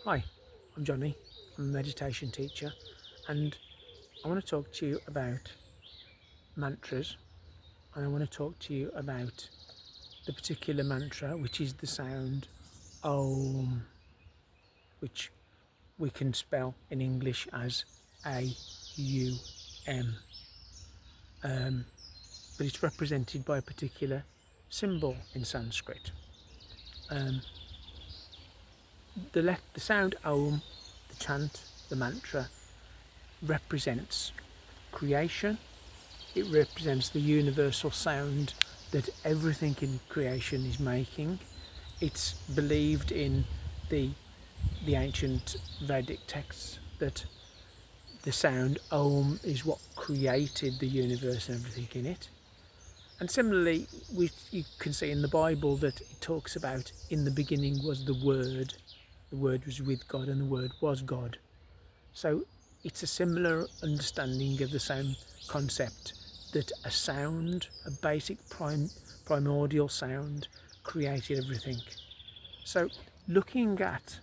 Hi, I'm Johnny. I'm a meditation teacher, and I want to talk to you about mantras, and I want to talk to you about the particular mantra, which is the sound Aum, which we can spell in English as A-U-M, but it's represented by a particular symbol in Sanskrit. The sound Aum, the chant, the mantra, represents creation. It represents the universal sound that everything in creation is making. It's believed in the ancient Vedic texts that the sound Om is what created the universe and everything in it. And similarly, you can see in the Bible that it talks about in the beginning was the Word was with God, and the Word was God. So it's a similar understanding of the same concept, that a sound, a basic primordial sound, created everything. So looking at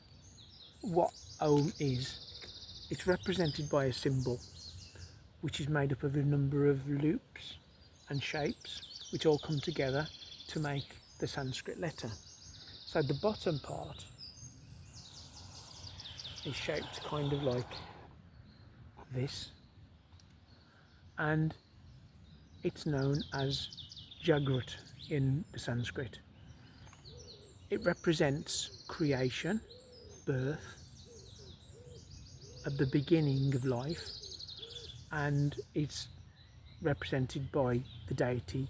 what Om is, it's represented by a symbol which is made up of a number of loops and shapes which all come together to make the Sanskrit letter. So the bottom part is shaped kind of like this, and it's known as Jagrat in the Sanskrit. It represents creation, birth, at the beginning of life, and it's represented by the deity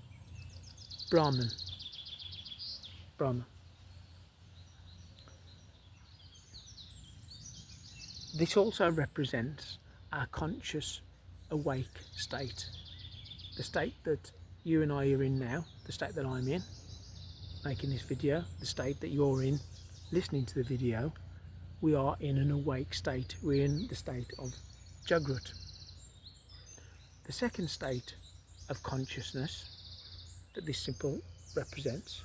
Brahma. This also represents our conscious, awake state, the state that you and I are in now, the state that I'm in, making this video, the state that you're in, listening to the video. We are in an awake state. We're in the state of Jagrat. The second state of consciousness that this symbol represents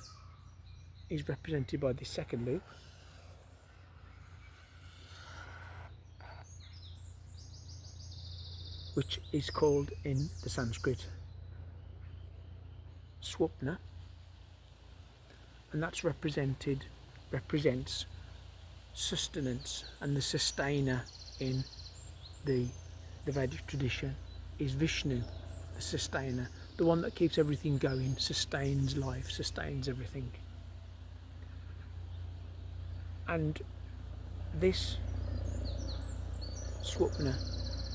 is represented by this second loop, which is called in the Sanskrit Swapna, and that's represents sustenance, and the sustainer in the Vedic tradition is Vishnu, the sustainer, the one that keeps everything going, sustains life, sustains everything. And this Swapna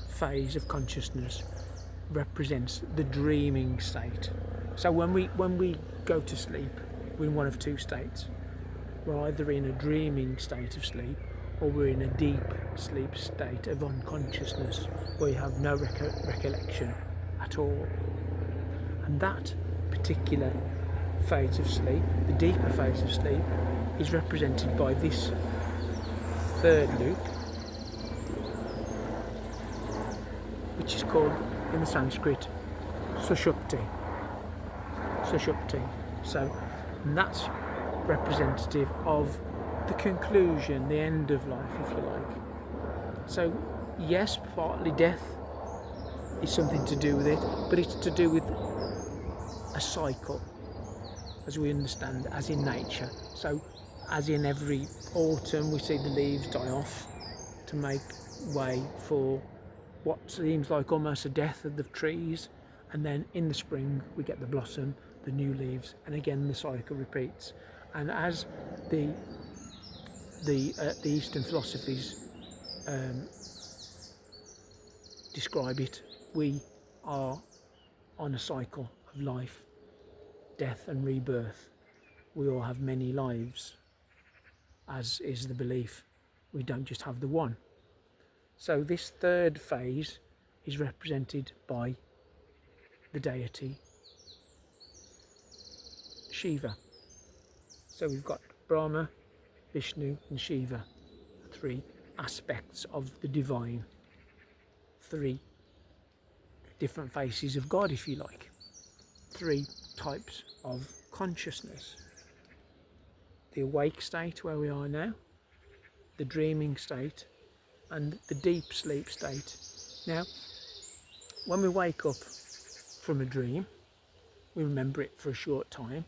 phase of consciousness represents the dreaming state. So when we go to sleep, we're in one of two states. We're either in a dreaming state of sleep, or we're in a deep sleep state of unconsciousness, where you have no recollection at all. And that particular phase of sleep, the deeper phase of sleep, is represented by this third loop, which is called in the Sanskrit Sushupti. So, and that's representative of the conclusion, the end of life, if you like. So yes, partly death is something to do with it, but it's to do with a cycle, as we understand, as in nature. So as in every autumn we see the leaves die off to make way for what seems like almost a death of the trees, and then in the spring we get the blossom, the new leaves, and again the cycle repeats. And as the Eastern philosophies describe it, we are on a cycle of life, death and rebirth. We all have many lives, as is the belief. We don't just have the one. So this third phase is represented by the deity Shiva. So we've got Brahma, Vishnu and Shiva, three aspects of the divine, three different faces of God, if you like, three types of consciousness. The awake state, where we are now, the dreaming state and the deep sleep state. Now, when we wake up from a dream, we remember it for a short time.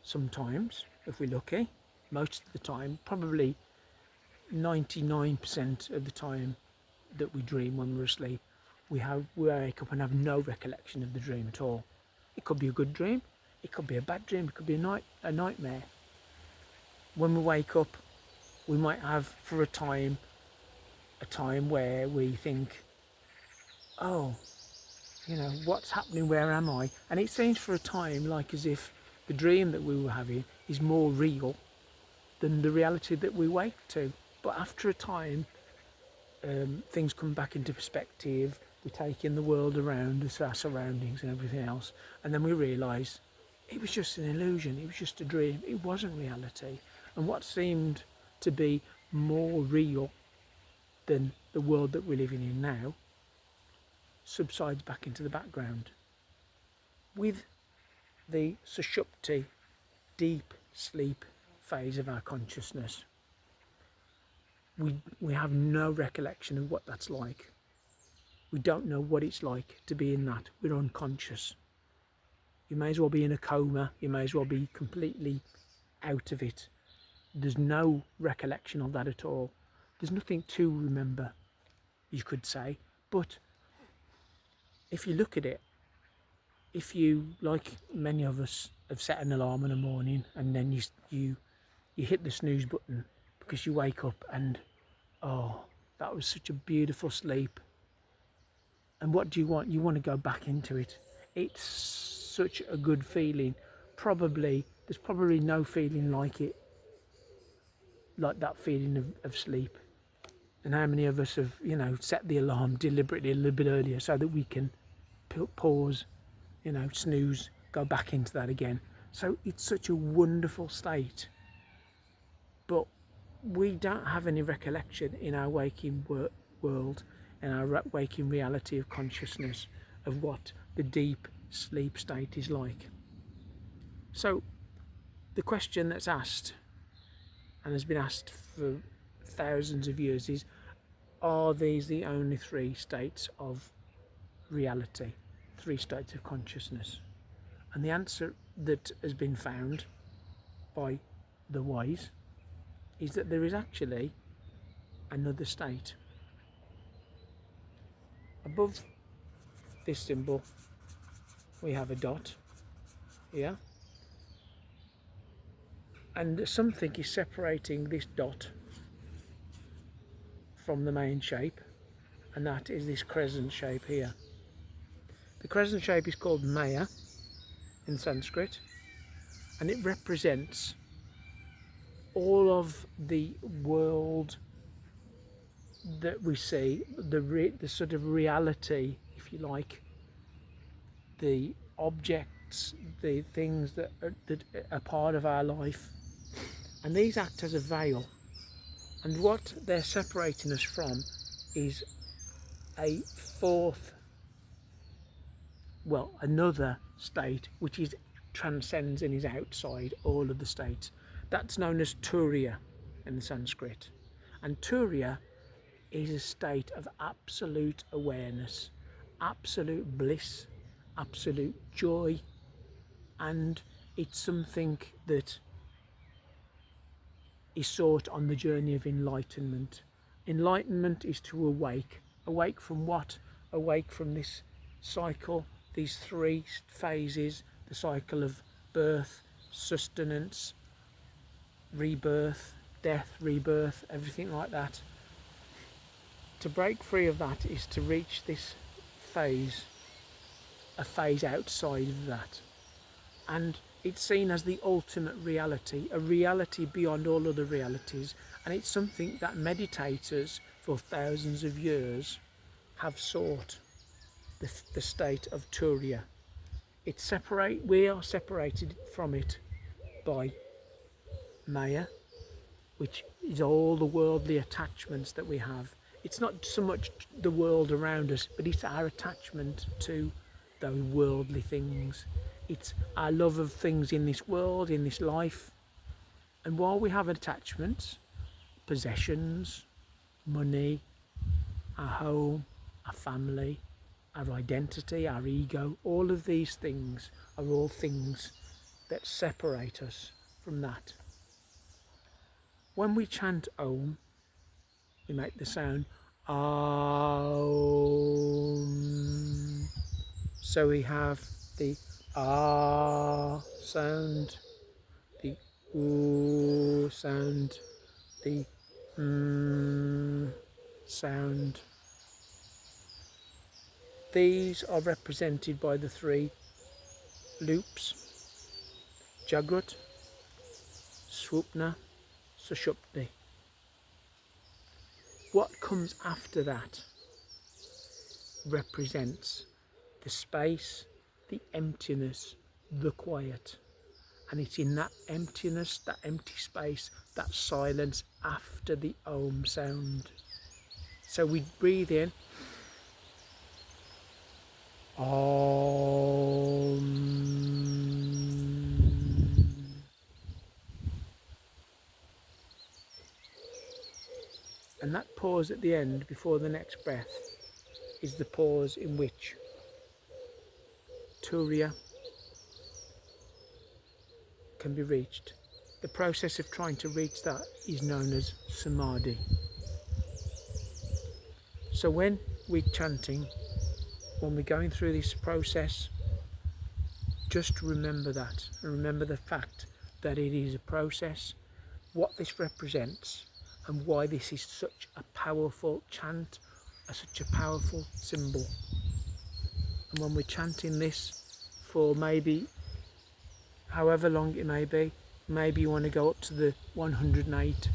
Sometimes, if we're lucky, most of the time, probably 99% of the time that we dream when we're asleep, we wake up and have no recollection of the dream at all. It could be a good dream, it could be a bad dream, it could be a nightmare. When we wake up, we might have for a time where we think, oh, you know, what's happening, where am I? And it seems for a time like as if the dream that we were having is more real than the reality that we wake to. But after a time, things come back into perspective. We take in the world around us, our surroundings and everything else, and then we realise it was just an illusion, it was just a dream, it wasn't reality. And what seemed to be more real than the world that we're living in now subsides back into the background. With the sushupti, deep sleep phase of our consciousness, we have no recollection of what that's like. We don't know what it's like to be in that. We're unconscious. You may as well be in a coma, you may as well be completely out of it. There's no recollection of that at all. There's nothing to remember, you could say. But if you look at it, if you, like many of us, have set an alarm in the morning and then you hit the snooze button because you wake up and, oh, that was such a beautiful sleep. And what do you want? You want to go back into it. It's such a good feeling. There's probably no feeling like it, like that feeling of sleep. And how many of us have, you know, set the alarm deliberately a little bit earlier so that we can pause, you know, snooze, go back into that again. So it's such a wonderful state. But we don't have any recollection in our waking world, in our waking reality of consciousness, of what the deep sleep state is like. So the question that's asked, and has been asked for thousands of years, is, are these the only three states of reality, three states of consciousness? And the answer that has been found by the wise is that there is actually another state. Above this symbol we have a dot here, and something is separating this dot from the main shape, and that is this crescent shape here. The crescent shape is called Maya in Sanskrit, and it represents all of the world that we see, the sort of reality, if you like, the objects, the things that are part of our life, and these act as a veil. And what they're separating us from is another state which transcends and is outside all of the states. That's known as Turiya in Sanskrit. And Turiya is a state of absolute awareness, absolute bliss, absolute joy, and it's something that is sought on the journey of enlightenment. Enlightenment is to awake. Awake from what? Awake from this cycle, these three phases, the cycle of birth, sustenance, rebirth, death, rebirth, everything like that. To break free of that is to reach this phase, a phase outside of that. And it's seen as the ultimate reality, a reality beyond all other realities, and it's something that meditators for thousands of years have sought, the state of Turiya. We are separated from it by Maya, which is all the worldly attachments that we have. It's not so much the world around us, but it's our attachment to those worldly things. It's our love of things in this world, in this life. And while we have attachments, possessions, money, our home, our family, our identity, our ego, all of these things are all things that separate us from that. When we chant Aum, we make the sound Aum. So we have the Ah sound, the Oo sound, the sound. These are represented by the three loops: Jagrut, Swupna, Sushupti. What comes after that represents the space, the emptiness, the quiet. And it's in that emptiness, that empty space, that silence after the Om sound. So we breathe in, Om. And that pause at the end before the next breath is the pause in which Turiya can be reached. The process of trying to reach that is known as samadhi. So when we're chanting, when we're going through this process, just remember that, and remember the fact that it is a process, what this represents, and why this is such a powerful chant, such a powerful symbol. And when we're chanting this for maybe however long it may be, maybe you want to go up to the 108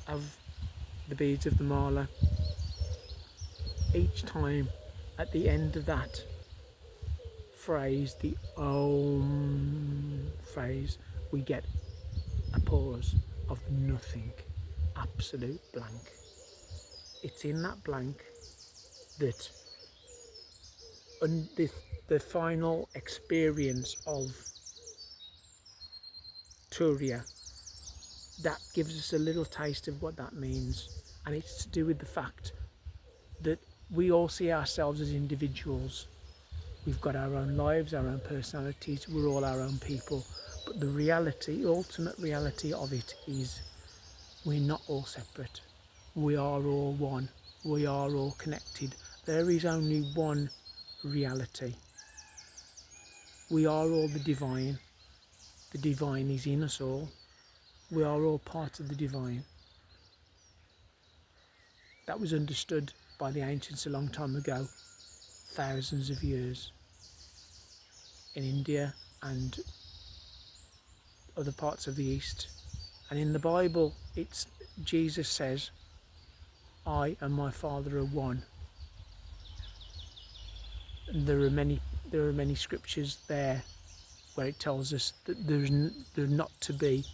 of the beads of the mala. Each time at the end of that phrase, the Om phrase, we get a pause of nothing, absolute blank. It's in that blank that the final experience of Turiya, that gives us a little taste of what that means. And it's to do with the fact that we all see ourselves as individuals. We've got our own lives, our own personalities, we're all our own people. But the reality, ultimate reality of it is we're not all separate. We are all one. We are all connected. There is only one reality. We are all the divine. The divine is in us all. We are all part of the divine. That was understood by the ancients a long time ago, thousands of years, in India and other parts of the East. And in the Bible, Jesus says, I and my Father are one. And there are many scriptures there where it tells us that there's not to be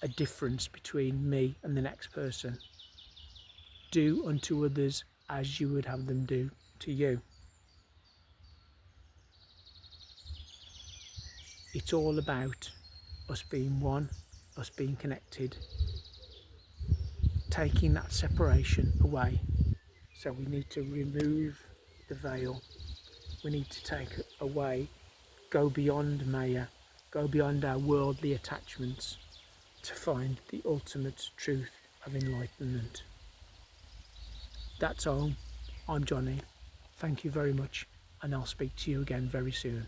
a difference between me and the next person. Do unto others as you would have them do to you. It's all about us being one, us being connected, taking that separation away. So we need to remove the veil. We need to take away, go beyond Maya, go beyond our worldly attachments to find the ultimate truth of enlightenment. That's all. I'm Johnny. Thank you very much, and I'll speak to you again very soon.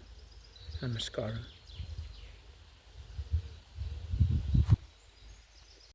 Namaskaram.